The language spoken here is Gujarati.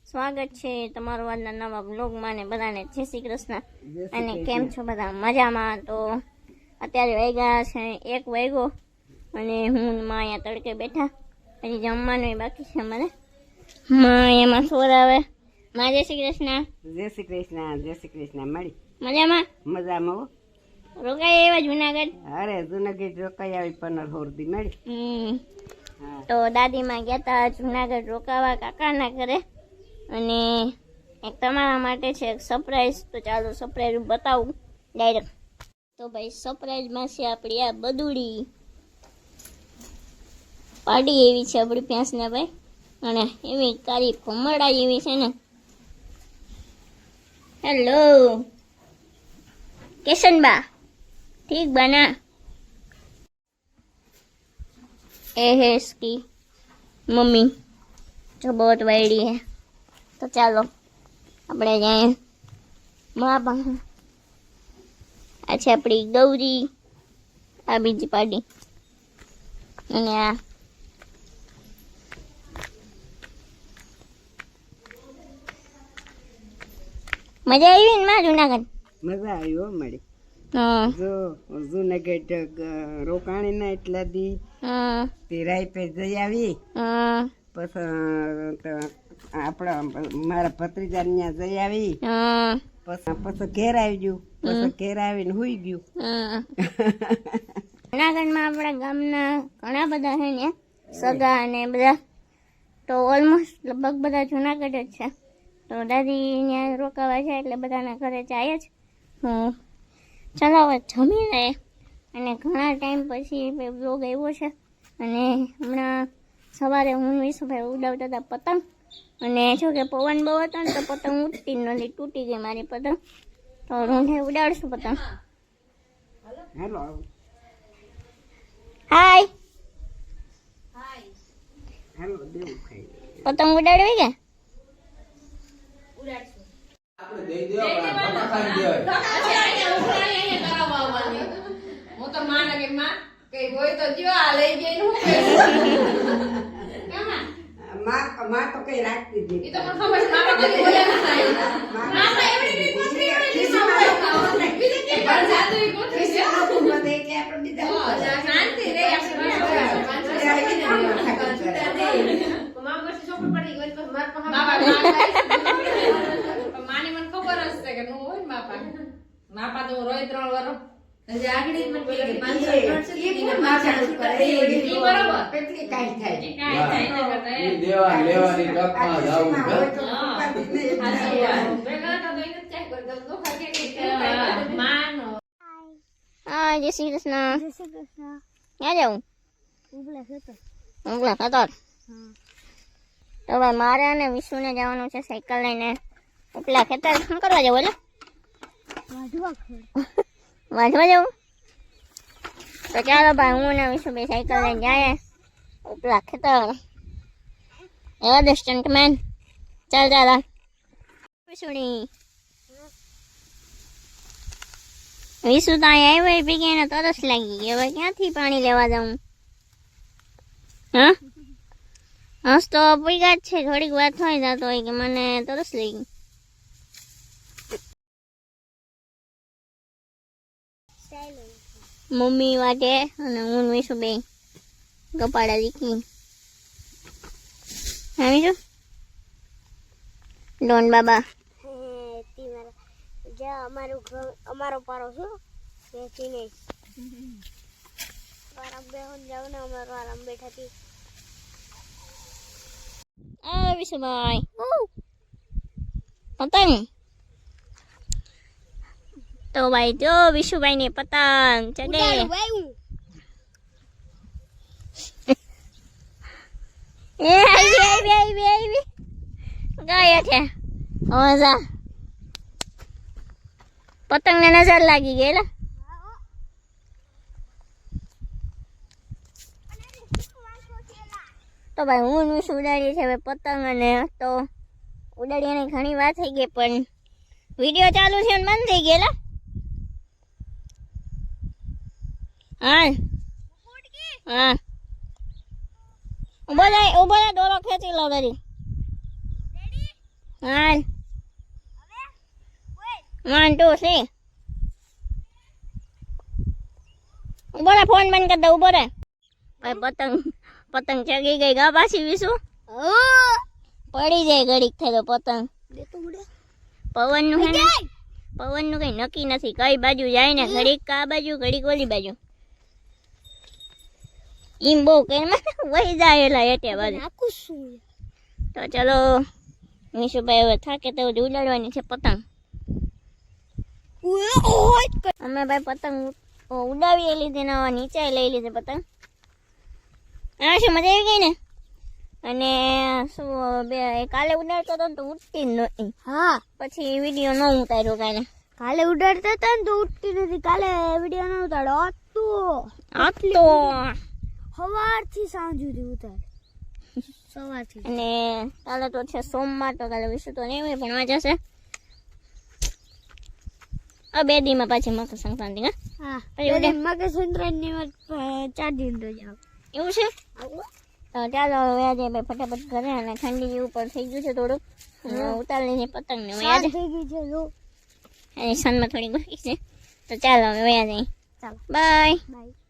સ્વાગત છે તમારું આજના નવા બ્લોગમાં ને બધાને જય શ્રી કૃષ્ણ અને કેમ છો બધા મજામાં? તો અત્યારે વાગ્યા છે 1 વાગ્યો અને હું માં અહીંયા તડકે બેઠા, હજી જમવાનું બાકી છે મને. માં એમાં સોર આવે. માં જય શ્રી કૃષ્ણ. જય શ્રી કૃષ્ણ. જય શ્રી કૃષ્ણ. મળી મજામાં? મજામાં. રોકાઈ એવા જુનાગઢ? અરે જુનાગઢ રોકાઈ આવી 15 દી મળી. તો દાદીમાં ગયા હતા જુનાગઢ રોકાવા કાકાના ઘરે, અને એક તમારા માટે છે એક સરપ્રાઈઝ. તો ચાલો સરપ્રાઈઝ બતાવું ડાયરેક્ટ. તો ભાઈ સરપ્રાઈઝમાં છે આપણી આ બદુડી પાડી એવી છે આપણી ભેંસને ભાઈ, અને એવી કાળી ભમરડા એવી છે ને. હેલો કિશનબા, ठीक बना? ये है इसकी मम्मी जो बहुत बड़ी है. तो चलो આપણે જાય મા પાસે. આ છે આપણી ગૌરી, આ બીજી પાડી, અને આ મજા આવી ને માં જુનાગઢ? મજા આવી હો મળી. હા જો જુનાગઢ રોકાણી ના એટલા દી તે રાયપે જઈ આવી. પછી આપણા મારા ભત્રીજા ત્યાં જઈ આવી. પછી ઘેર આવી ગયું. પછી ઘેર આવીને હુઈ ગયું. જુનાગઢમાં આપણા ગામના ઘણા બધા છે ને સગા અને બધા, તો ઓલમોસ્ટ લગભગ બધા જુનાગઢ જ છે. તો દાદી ત્યાં રોકાવા છે એટલે બધાના ઘરે જાય જ. ચાલો હવે જમી લે, અને ઘણા ટાઈમ પછી બ્લોગ આવ્યો છે. અને હમણાં સવારે હું વિશુભાઈ ઉડાવતા હતા પતંગ, અને જો કે પવન બહુ હતો ને તો પતંગ ઉડતી નથી, તૂટી ગઈ મારી પતંગ. તો રૂંઢે ઉડાડશું પતંગ. હેલો હાય હેલો દેવું ખાઈ પતંગ ઉડાડવી કે? હું તો માં કે માં કઈ હોય તો જો આ લઈ જઈને હું માં તો કઈ રાખતી જ ઈ તો મને ખબર છે મામા કદી બોલ્યા નથી. મામા એવડી બી કોથરી એવડી મામા બીજી કે પર જાદુઈ કોથરી છે. બધે કે આપણે બીજા શાંતિ રે આપણે મામા પછી ચોપડ પડી ગઈ તો માર પાસે મામા માની મને ખબર હશે કે નો હોય માપા તો રોય 3 વર્ષ હજી આગળી મને કે 500 ની માથા ઉપર ઈ બરોબર કેટલી કાઈ થાય ઈ દેવા લેવાની ટકમાં જાવું ભેગા તો દઈને ચેક કરી દઉં તો ખાકે કે માનો. હા જય શ્રી કૃષ્ણ. જય શ્રી કૃષ્ણ. ક્યાં જાઉં? ઉગલા ખાતર. તો ભાઈ મારે અને વિશુને જવાનું છે સાયકલ લઈને ઉપલા ખેતર. શું કરવા જવું? એટલે વાંચવા જવું? તો ચાલો ભાઈ હું ને વિશુ બે સાયકલ લઈને જાય ઉપલા ખેતર. એવા દે સ્ટન્ટમેન. ચાલ ચાલ વિશુની. વિશુ તો અહીંયા આવ્યો ભેગી એને તરસ લાગી ગઈ. હવે ક્યાંથી પાણી લેવા જાઉં? હા હસ તો પૈગા જ છે. થોડીક વાત હોય જતો હોય કે મને તરસ લઈ ગઈ. મમ્મી માટે અને હું વિશું બે કપાડા લીકી. આવી છો ડોન બાબા? અમારો પારો શું બેસીને આરામ બેહન જાવ ને અમારો આરામ બેઠાથી. આ વિશુભાઈ પતંગ. તો ભાઈ જો વિશુભાઈ ની પતંગ ચગે. એ આવી ગયા છે. મજા પતંગ ને નજર લાગી ગઈ. તો ભાઈ હું વિશુ ઉડાડીએ છે હવે પતંગ, અને તો ઉડાડીને ઘણી વાર થઈ ગઈ પણ વિડીયો ચાલુ છે ને બંધ થઈ ગયેલા. હા હા ઉભો થાય દોરો ખેંચી લો. હાલ 1 2 3 ઉભો રે ફોન બંધ કરી દે ઉભો રે ભાઈ પતંગ ચગી ગઈ ગા પાછી વિશું પડી જાય ઘડીક થાય તો પતંગ પવનનું હે ને પવનનું કઈ નક્કી નથી કઈ બાજુ જાય ને ઘડીક આ બાજુ ઘડીક ઓલી બાજુ ઈમ બહુ કેમાં વહી જાય એલા એટે બાજુ તો ચલો વિશુભાઈ હવે થાકે તો ઉડાડવાની છે પતંગ અમે ભાઈ પતંગ ઉડાવી લીધી ને નીચે લઈ લીધી પતંગ આ શું મજા આવી ગઈ ને અને શું કાલે ઉડાડતો હતો ને તો ઉડતી જ નહોતી હા પછી વિડીયો ન ઉતાર્યો કાલે ઉડાડતા હતા ને તો ઉઠતી નથી કાલે વિડીયો ન ઉતારો આટલો સવારથી સાંજ સુધી ઉતાર સવારથી અને કાલે તો છે સોમવાર તો કાલે વિશું તો નહીં હોય ભણવા જશે આ 2 દીમાં પાછી મકર સંક્રાંતિ હા પછી ઉડે મકર સંક્રાંતિ ની 4 દિન રજા એવું છે તો ચાલો હવે આજે ભાઈ ફટાફટ ઘરે અને ઠંડી જેવું પણ થઈ ગયું છે થોડુંક ઉતારી લઈને પતંગ ને વ્યા જાય થઈ ગઈ છે જો અને સનમાં થોડી ગઈ છે તો ચાલો હવે વ્યા જઈએ ચાલો બાય બાય